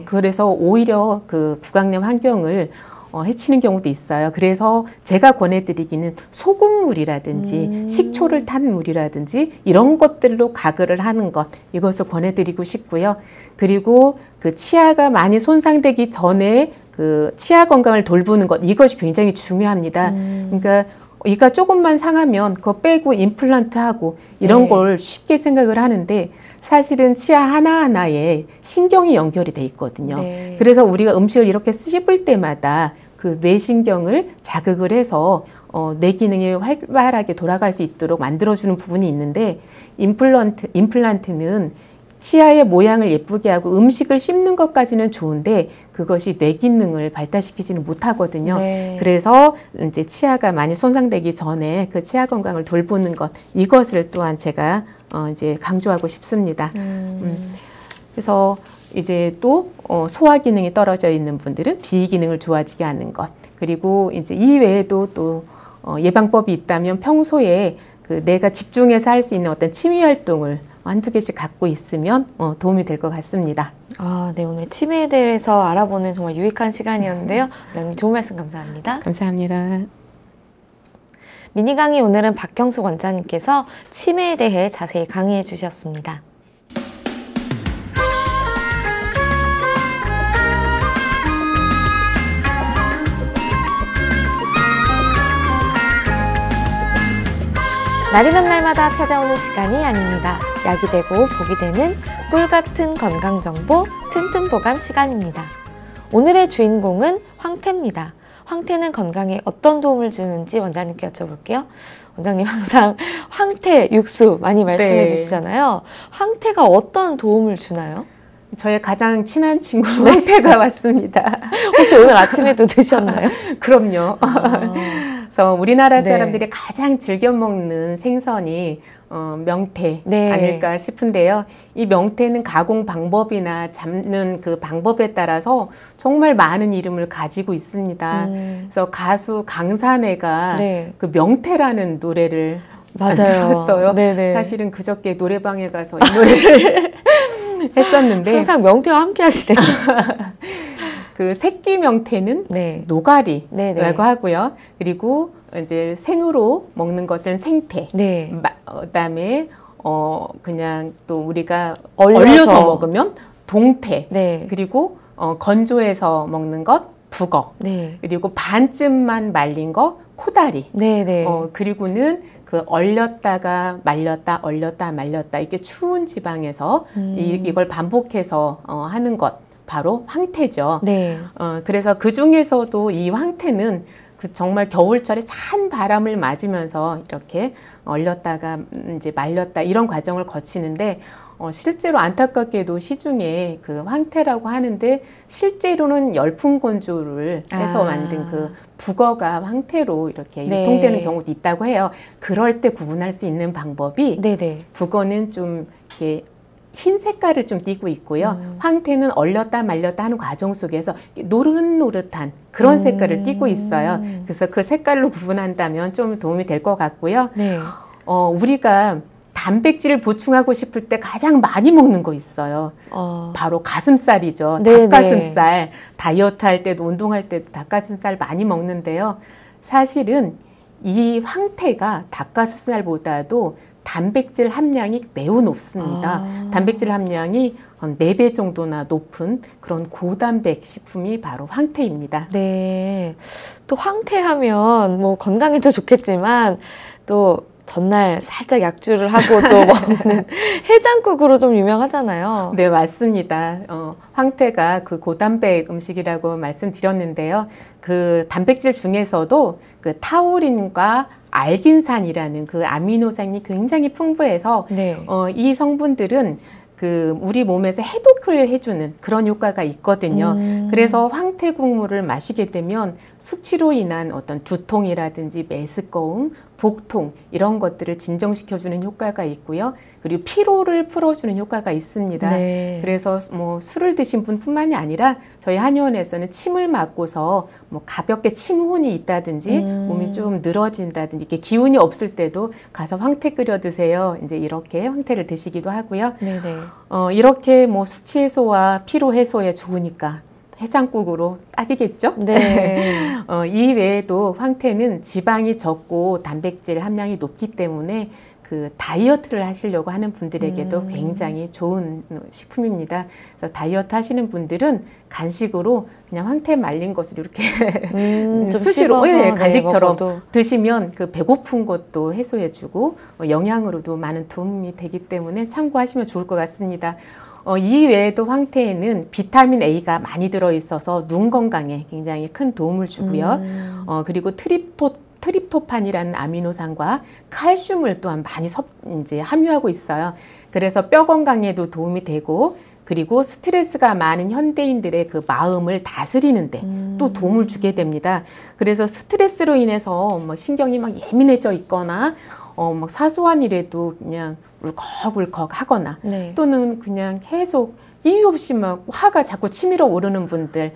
그래서 오히려 그 구강 내 환경을 해치는 경우도 있어요. 그래서 제가 권해드리기는 소금물이라든지 식초를 탄 물이라든지 이런 것들로 가글을 하는 것, 이것을 권해드리고 싶고요. 그리고 그 치아가 많이 손상되기 전에 그 치아 건강을 돌보는 것, 이것이 굉장히 중요합니다. 그러니까 이가 조금만 상하면 그거 빼고 임플란트하고 이런 걸 쉽게 생각을 하는데, 사실은 치아 하나하나에 신경이 연결이 돼 있거든요. 그래서 우리가 음식을 이렇게 씹을 때마다 그 뇌신경을 자극을 해서 뇌 기능이 활발하게 돌아갈 수 있도록 만들어주는 부분이 있는데, 임플란트는 치아의 모양을 예쁘게 하고 음식을 씹는 것까지는 좋은데 그것이 뇌 기능을 발달시키지는 못하거든요. 그래서 이제 치아가 많이 손상되기 전에 그 치아 건강을 돌보는 것, 이것을 또한 제가 이제 강조하고 싶습니다. 그래서 이제 또 소화 기능이 떨어져 있는 분들은 비위 기능을 좋아지게 하는 것, 그리고 이제 이 외에도 또 예방법이 있다면 평소에 그 내가 집중해서 할 수 있는 어떤 취미 활동을 한두 개씩 갖고 있으면 도움이 될 것 같습니다. 네, 오늘 치매에 대해서 알아보는 정말 유익한 시간이었는데요. 원장님 좋은 말씀 감사합니다. 감사합니다. 미니 강의, 오늘은 박경숙 원장님께서 치매에 대해 자세히 강의해 주셨습니다. 날이면 날마다 찾아오는 시간이 아닙니다. 약이 되고 복이 되는 꿀같은 건강정보 튼튼보감 시간입니다. 오늘의 주인공은 황태입니다. 황태는 건강에 어떤 도움을 주는지 원장님께 여쭤볼게요. 원장님 항상 황태 육수 많이 말씀해 주시잖아요. 황태가 어떤 도움을 주나요? 저의 가장 친한 친구 황태가 왔습니다. 혹시 오늘 아침에도 드셨나요? 그럼요. 그래서 우리나라 사람들이 가장 즐겨 먹는 생선이 명태 아닐까 싶은데요. 이 명태는 가공 방법이나 잡는 그 방법에 따라서 정말 많은 이름을 가지고 있습니다. 그래서 가수 강산애가 그 명태라는 노래를 만들었어요. 사실은 그저께 노래방에 가서 이 노래를 했었는데, 항상 명태와 함께 하시네요. 그 새끼 명태는 노가리라고 하고요. 그리고 이제 생으로 먹는 것은 생태. 그다음에 그냥 또 우리가 얼려서 먹으면 동태. 그리고 건조해서 먹는 것 북어. 그리고 반쯤만 말린 거 코다리. 그리고는 그 얼렸다가 말렸다, 얼렸다 말렸다, 이렇게 추운 지방에서 이걸 반복해서 하는 것, 바로 황태죠. 그래서 그 중에서도 이 황태는 그 정말 겨울철에 찬 바람을 맞으면서 이렇게 얼렸다가 이제 말렸다, 이런 과정을 거치는데, 실제로 안타깝게도 시중에 그 황태라고 하는데 실제로는 열풍 건조를 해서 만든 그 북어가 황태로 이렇게 유통되는 경우도 있다고 해요. 그럴 때 구분할 수 있는 방법이 북어는 좀 이렇게 흰 색깔을 좀 띠고 있고요. 황태는 얼렸다 말렸다 하는 과정 속에서 노릇노릇한 그런 색깔을 띠고 있어요. 그래서 그 색깔로 구분한다면 좀 도움이 될 것 같고요. 우리가 단백질을 보충하고 싶을 때 가장 많이 먹는 거 있어요. 바로 가슴살이죠. 네네. 닭가슴살. 다이어트 할 때도 운동할 때도 닭가슴살 많이 먹는데요. 사실은 이 황태가 닭가슴살보다도 단백질 함량이 매우 높습니다. 단백질 함량이 한 4배 정도나 높은 그런 고단백 식품이 바로 황태입니다. 네. 또 황태하면 뭐 건강에도 좋겠지만 또 전날 살짝 약주를 하고 또 먹는 해장국으로 좀 유명하잖아요. 네, 맞습니다. 황태가 그 고단백 음식이라고 말씀드렸는데요. 그 단백질 중에서도 그 타우린과 알긴산이라는 그 아미노산이 굉장히 풍부해서 네. 이 성분들은 그 우리 몸에서 해독을 해주는 그런 효과가 있거든요. 그래서 황태 국물을 마시게 되면 숙취로 인한 어떤 두통이라든지 메스꺼움, 복통 이런 것들을 진정시켜주는 효과가 있고요. 그리고 피로를 풀어주는 효과가 있습니다. 네. 그래서 뭐 술을 드신 분뿐만이 아니라 저희 한의원에서는 침을 맞고서 뭐 가볍게 침혼이 있다든지 몸이 좀 늘어진다든지 이렇게 기운이 없을 때도 가서 황태 끓여 드세요. 이제 이렇게 황태를 드시기도 하고요. 네네. 이렇게 뭐 숙취 해소와 피로 해소에 좋으니까 해장국으로 딱이겠죠? 네. 이 외에도 황태는 지방이 적고 단백질 함량이 높기 때문에 그 다이어트를 하시려고 하는 분들에게도 굉장히 좋은 식품입니다. 그래서 다이어트 하시는 분들은 간식으로 그냥 황태 말린 것을 이렇게 수시로 간식처럼 드시면 그 배고픈 것도 해소해주고 영양으로도 많은 도움이 되기 때문에 참고하시면 좋을 것 같습니다. 이 외에도 황태에는 비타민 A가 많이 들어있어서 눈 건강에 굉장히 큰 도움을 주고요. 그리고 트립토판이라는 아미노산과 칼슘을 또한 많이 이제 함유하고 있어요. 그래서 뼈 건강에도 도움이 되고 그리고 스트레스가 많은 현대인들의 그 마음을 다스리는데 또 도움을 주게 됩니다. 그래서 스트레스로 인해서 뭐 신경이 막 예민해져 있거나 막 사소한 일에도 그냥 울컥울컥 하거나 네. 또는 그냥 계속 이유 없이 막 화가 자꾸 치밀어 오르는 분들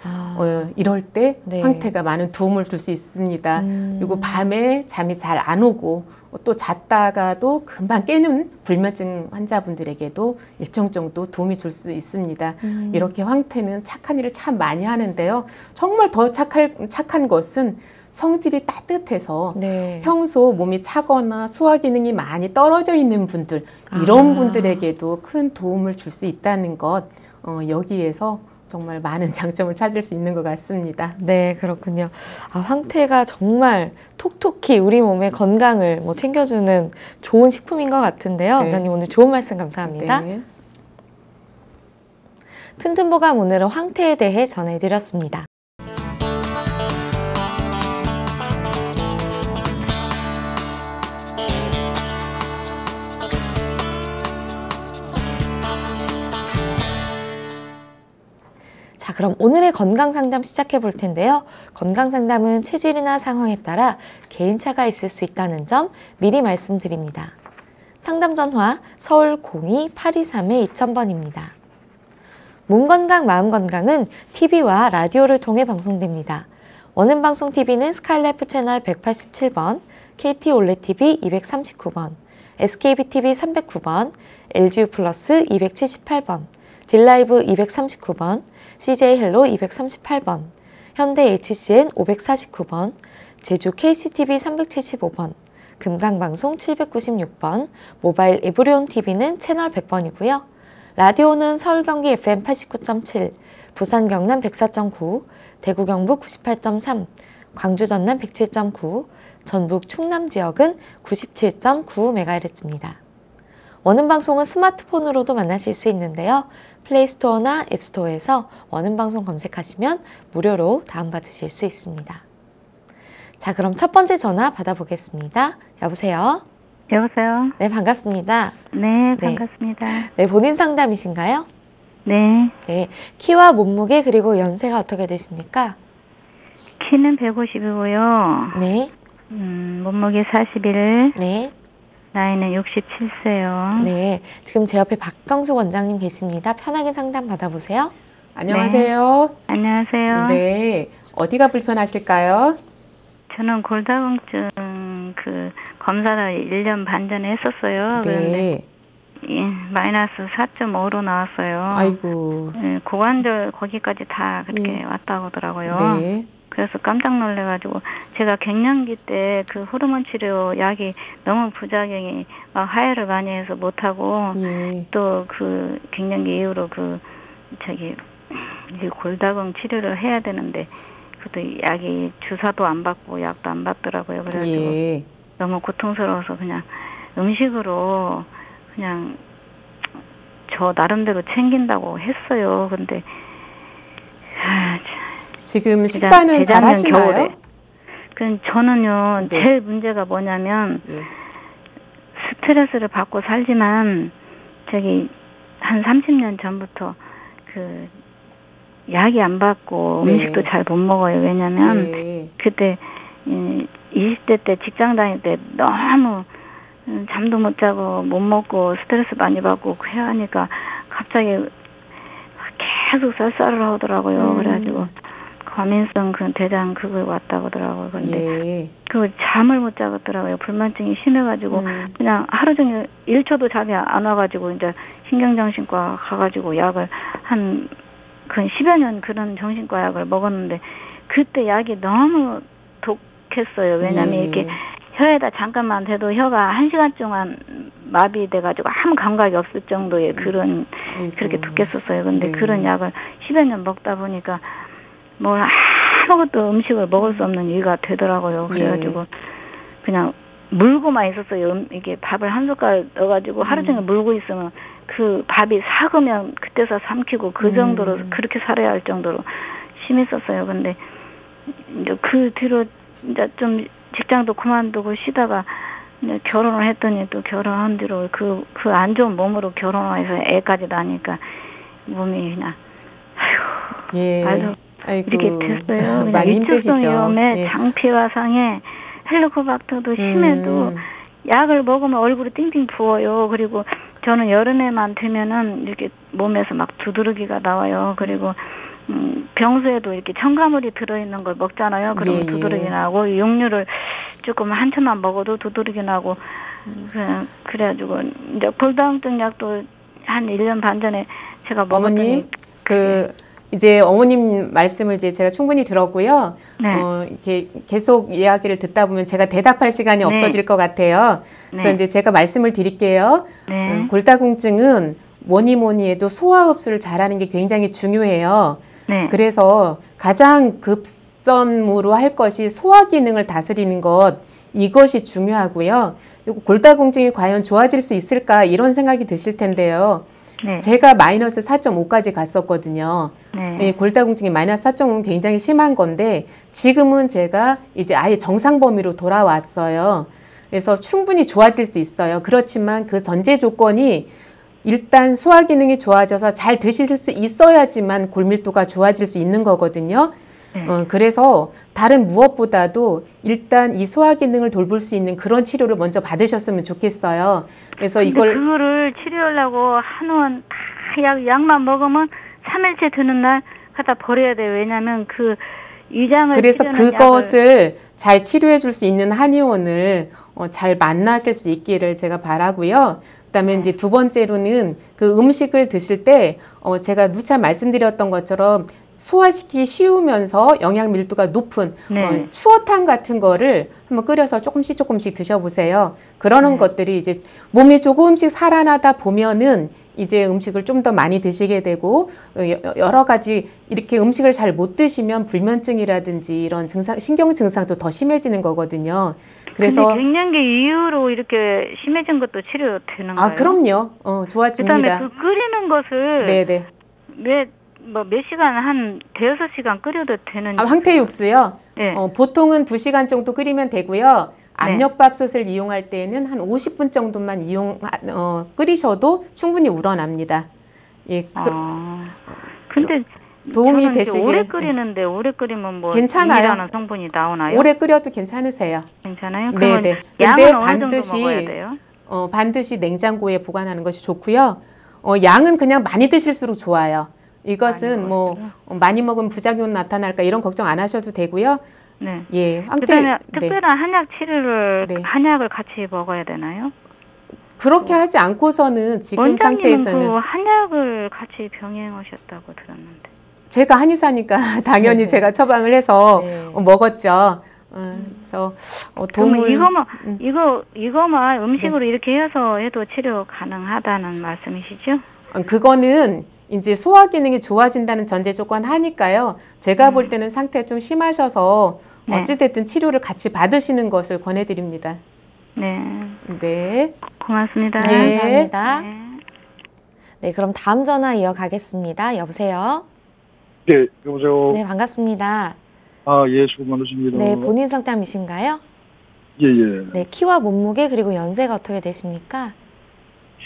이럴 때 네. 황태가 많은 도움을 줄 수 있습니다. 그리고 밤에 잠이 잘 안 오고 또 잤다가도 금방 깨는 불면증 환자분들에게도 일정 정도 도움이 줄 수 있습니다. 이렇게 황태는 착한 일을 참 많이 하는데요. 정말 더 착한 것은 성질이 따뜻해서 네. 평소 몸이 차거나 소화 기능이 많이 떨어져 있는 분들 이런 분들에게도 큰 도움을 줄 수 있다는 것 여기에서 정말 많은 장점을 찾을 수 있는 것 같습니다. 네, 그렇군요. 황태가 정말 톡톡히 우리 몸의 건강을 뭐 챙겨주는 좋은 식품인 것 같은데요. 네. 원장님 오늘 좋은 말씀 감사합니다. 네. 튼튼보감 오늘은 황태에 대해 전해드렸습니다. 자, 그럼 오늘의 건강상담 시작해 볼 텐데요. 건강상담은 체질이나 상황에 따라 개인차가 있을 수 있다는 점 미리 말씀드립니다. 상담 전화 서울 02-823-2000번입니다. 몸 건강, 마음 건강은 TV와 라디오를 통해 방송됩니다. 원음방송TV는 스카이라이프 채널 187번, KT 올레TV 239번, SKBTV 309번, LGU 플러스 278번, 딜라이브 239번, CJ 헬로 238번, 현대 HCN 549번, 제주 KCTV 375번, 금강방송 796번, 모바일 에브리온 TV는 채널 100번이고요. 라디오는 서울 경기 FM 89.7, 부산 경남 104.9, 대구 경북 98.3, 광주 전남 107.9, 전북 충남 지역은 97.9MHz입니다. 원음방송은 스마트폰으로도 만나실 수 있는데요. 플레이스토어나 앱스토어에서 원음방송 검색하시면 무료로 다운받으실 수 있습니다. 자, 그럼 첫 번째 전화 받아보겠습니다. 여보세요? 여보세요? 네, 반갑습니다. 네, 반갑습니다. 네, 본인 상담이신가요? 네. 네, 키와 몸무게 그리고 연세가 어떻게 되십니까? 키는 150이고요. 네. 몸무게 41, 네. 나이는 67세요. 네, 지금 제 옆에 박경수 원장님 계십니다. 편하게 상담 받아보세요. 안녕하세요. 네. 안녕하세요. 네, 어디가 불편하실까요? 저는 골다공증 그 검사를 1년 반 전에 했었어요. 그런데 네. 예, 마이너스 4.5로 나왔어요. 아이고. 예, 고관절 거기까지 다 그렇게 예. 왔다고 하더라고요. 네. 그래서 깜짝 놀래가지고 제가 갱년기 때 그 호르몬 치료 약이 너무 부작용이 막 하혈을 많이 해서 못하고 예. 또 그 갱년기 이후로 그 저기 이제 골다공 치료를 해야 되는데 그것도 약이 주사도 안 받고 약도 안 받더라고요. 그래가지고 예. 너무 고통스러워서 그냥 음식으로 그냥 저 나름대로 챙긴다고 했어요. 근데 지금 식사는 잘 하시나요? 그 저는요 네. 제일 문제가 뭐냐면 예. 스트레스를 받고 살지만 저기 한 30년 전부터 그 약이 안 받고 네. 음식도 잘 못 먹어요. 왜냐면 예. 그때 20대 때 직장 다닐 때 너무 잠도 못 자고 못 먹고 스트레스 많이 받고 해야 하니까 갑자기 계속 쌀쌀을 하더라고요. 그래가지고 과민성 그 대장 그거 왔다고 하더라고요. 그런데 예. 그 잠을 못 자겠더라고요. 불면증이 심해가지고 그냥 하루 종일 1초도 잠이 안 와가지고 이제 신경정신과 가가지고 약을 한 그 10여 년 그런 정신과 약을 먹었는데 그때 약이 너무 독했어요. 왜냐면 예. 이렇게 혀에다 잠깐만 대도 혀가 1시간 동안 마비돼가지고 아무 감각이 없을 정도의 그런 그렇게 독했었어요. 근데 네. 그런 약을 10여 년 먹다 보니까 뭘 아무것도 음식을 먹을 수 없는 일가 되더라고요. 그래가지고 그냥 물고만 있었어요. 이게 밥을 한 숟갈 넣어가지고 하루 종일 물고 있으면 그 밥이 삭으면 그때서 삼키고 그 정도로 그렇게 살아야 할 정도로 심했었어요. 근데 이제 그 뒤로 이제 좀 직장도 그만두고 쉬다가 이제 결혼을 했더니 또 결혼한 뒤로 그 안 좋은 몸으로 결혼해서 애까지 낳으니까 몸이 그냥 아휴 예. 말도 아이고. 이렇게 됐어요. 그냥 많이 일직성 힘드시죠. 위험에 예. 장피와 상해 헬리코박터도 심해도 약을 먹으면 얼굴이 띵띵 부어요. 그리고 저는 여름에만 되면은 이렇게 몸에서 막 두드러기가 나와요. 그리고 병수에도 이렇게 첨가물이 들어있는 걸 먹잖아요. 그러면 예, 두드러기 나고 육류를 조금 한 줌만 먹어도 두드러기 나고 그래가지고 이제 골다공증 약도 한 1년 반 전에 제가 먹었더니 어머님 이제 어머님 말씀을 이제 제가 충분히 들었고요. 네. 이렇게 계속 이야기를 듣다 보면 제가 대답할 시간이 네. 없어질 것 같아요. 그래서 네. 이제 제가 말씀을 드릴게요. 네. 골다공증은 뭐니 해도 소화 흡수를 잘하는 게 굉장히 중요해요. 네. 그래서 가장 급선무로 할 것이 소화 기능을 다스리는 것, 이것이 중요하고요. 그리고 골다공증이 과연 좋아질 수 있을까 이런 생각이 드실 텐데요. 네. 제가 마이너스 4.5까지 갔었거든요. 네. 예, 골다공증이 마이너스 4.5는 굉장히 심한 건데 지금은 제가 이제 아예 정상 범위로 돌아왔어요. 그래서 충분히 좋아질 수 있어요. 그렇지만 그 전제 조건이 일단 소화 기능이 좋아져서 잘 드실 수 있어야지만 골밀도가 좋아질 수 있는 거거든요. 그래서 다른 무엇보다도 일단 이 소화 기능을 돌볼 수 있는 그런 치료를 먼저 받으셨으면 좋겠어요. 그래서 이걸 그거를 치료하려고 한원 다 약만 먹으면 3일째 드는 날 갖다 버려야 돼요. 왜냐하면 그 위장을 그래서 치료하는 그것을 잘 치료해 줄 수 있는 한의원을 잘 만나실 수 있기를 제가 바라고요. 그다음에 이제 두 번째로는 그 음식을 드실 때 제가 누차 말씀드렸던 것처럼 소화시키기 쉬우면서 영양 밀도가 높은 네. 추어탕 같은 거를 한번 끓여서 조금씩 드셔보세요. 그러는 것들이 이제 몸이 조금씩 살아나다 보면은 이제 음식을 좀 더 많이 드시게 되고 여러 가지 이렇게 음식을 잘 못 드시면 불면증이라든지 이런 증상, 신경 증상도 더 심해지는 거거든요. 그래서 근데 갱년기 이후로 이렇게 심해진 것도 치료되는가요? 아 그럼요. 좋아집니다. 그다음에 그 끓이는 것을 네네. 몇 시간 한 대여섯 시간 끓여도 되는 황태육수요. 네. 보통은 2시간 정도 끓이면 되고요. 압력밥솥을 이용할 때는 한 50분 정도만 끓이셔도 충분히 우러납니다. 예. 근데 도움이 저는 되시길. 오래 끓이는데 오래 끓이면 뭐 괜찮아요. 이라는 성분이 나오나요? 오래 끓여도 괜찮으세요. 괜찮아요? 그러면 네네. 양은 근데 어느 정도 먹어야 돼요? 반드시 냉장고에 보관하는 것이 좋고요. 양은 그냥 많이 드실수록 좋아요. 이것은 많이 뭐 많이 먹으면 부작용 나타날까 이런 걱정 안 하셔도 되고요. 네. 예, 황태. 그다음에 네. 특별한 한약 치료를 네. 한약을 같이 먹어야 되나요? 그렇게 하지 않고서는 지금 원장님은 상태에서는 그 한약을 같이 병행하셨다고 들었는데. 제가 한의사니까 당연히 네. 제가 처방을 해서 네. 먹었죠. 그래서 그러면 도움을 이거만 음식으로 이렇게 해서 해도 치료 가능하다는 말씀이시죠? 그거는 이제 소화 기능이 좋아진다는 전제 조건 하니까요. 제가 볼 때는 상태 좀 심하셔서 네. 어찌됐든 치료를 같이 받으시는 것을 권해드립니다. 네. 네. 고맙습니다. 네. 감사합니다. 네. 네, 그럼 다음 전화 이어가겠습니다. 여보세요? 네, 여보세요. 네, 반갑습니다. 아, 예, 수고 많으십니다. 네, 본인 상담이신가요? 예, 예. 네, 키와 몸무게 그리고 연세가 어떻게 되십니까?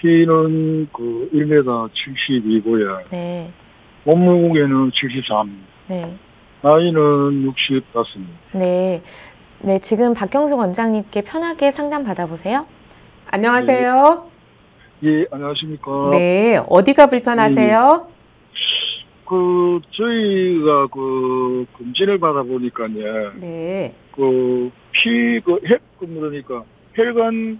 키는 그 1m 72고요. 네, 몸무게는 73. 네, 나이는 65. 네. 네, 지금 박경숙 원장님께 편하게 상담 받아보세요. 안녕하세요. 예, 안녕하십니까. 네. 어디가 불편하세요? 그, 저희가 그, 검진을 받아보니까요. 네. 그, 그러니까 혈관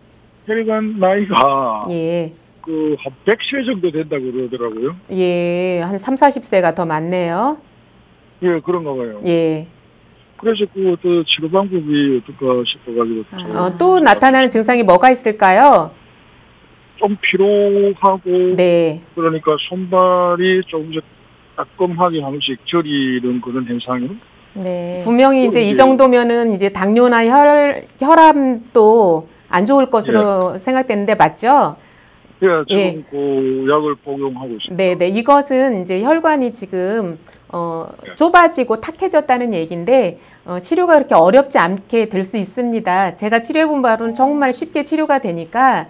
나이가 예. 그, 한 100세 정도 된다고 그러더라고요. 예. 한 3, 40세가 더 많네요. 예, 그런가 봐요. 예. 그래서 그 치료 방법이 어떨까 싶어가지고 또 나타나는 증상이 뭐가 있을까요? 좀 피로하고 네. 그러니까 손발이 조금씩 따끔하게 한 번씩 저리는 그런 현상이요. 네. 분명히 이제 이 정도면은 이제 당뇨나 혈압도 안 좋을 것으로 생각되는데 맞죠? 예, 지금 그 약을 복용하고 있습니다. 네. 이것은 이제 혈관이 지금 좁아지고 탁해졌다는 얘기인데 치료가 그렇게 어렵지 않게 될 수 있습니다. 제가 치료해본 바로는 정말 쉽게 치료가 되니까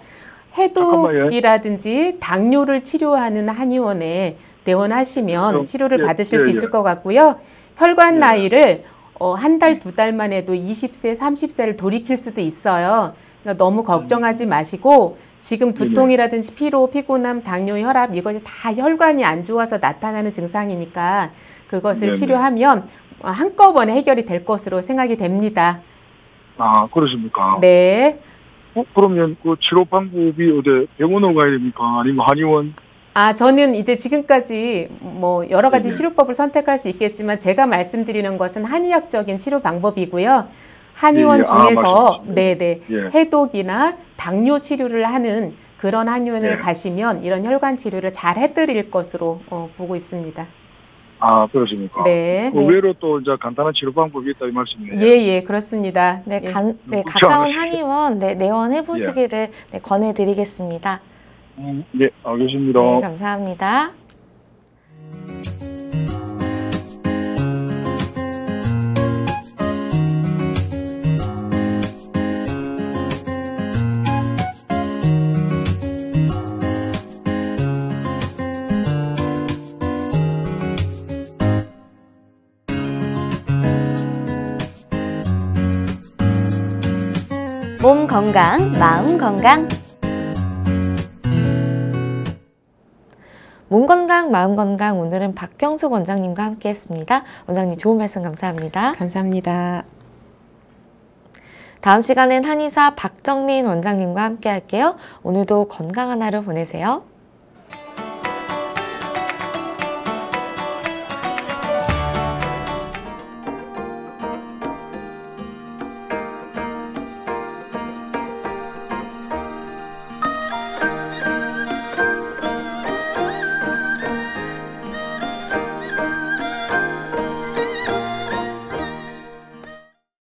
해독이라든지 당뇨를 치료하는 한의원에 내원하시면 치료를 받으실 수 있을 것 같고요. 혈관 나이를 한 달, 두 달만 해도 20세, 30세를 돌이킬 수도 있어요. 그러니까 너무 걱정하지 마시고 지금 두통이라든지 피로, 피곤함, 당뇨, 혈압 이것이 다 혈관이 안 좋아서 나타나는 증상이니까 그것을 치료하면 한꺼번에 해결이 될 것으로 생각이 됩니다. 아, 그렇습니까? 네. 그러면 그 치료 방법이 어디 병원으로 가야 됩니까? 아니면 한의원? 저는 이제 지금까지 뭐 여러 가지 치료법을 선택할 수 있겠지만 제가 말씀드리는 것은 한의학적인 치료 방법이고요. 한의원 중에서 해독이나 당뇨 치료를 하는 그런 한의원을 가시면 이런 혈관 치료를 잘 해드릴 것으로 보고 있습니다. 아, 그렇습니까? 네. 그 외로 또 이제 간단한 치료 방법이 있다 이 말씀이네요. 예, 그렇습니다. 네, 가까운 한의원 내원해 보시기를 권해드리겠습니다. 네, 알겠습니다. 네, 감사합니다. 몸 건강, 마음 건강. 몸 건강, 마음 건강 오늘은 박경숙 원장님과 함께 했습니다. 원장님 좋은 말씀 감사합니다. 감사합니다. 다음 시간엔 한의사 박정민 원장님과 함께 할게요. 오늘도 건강한 하루 보내세요.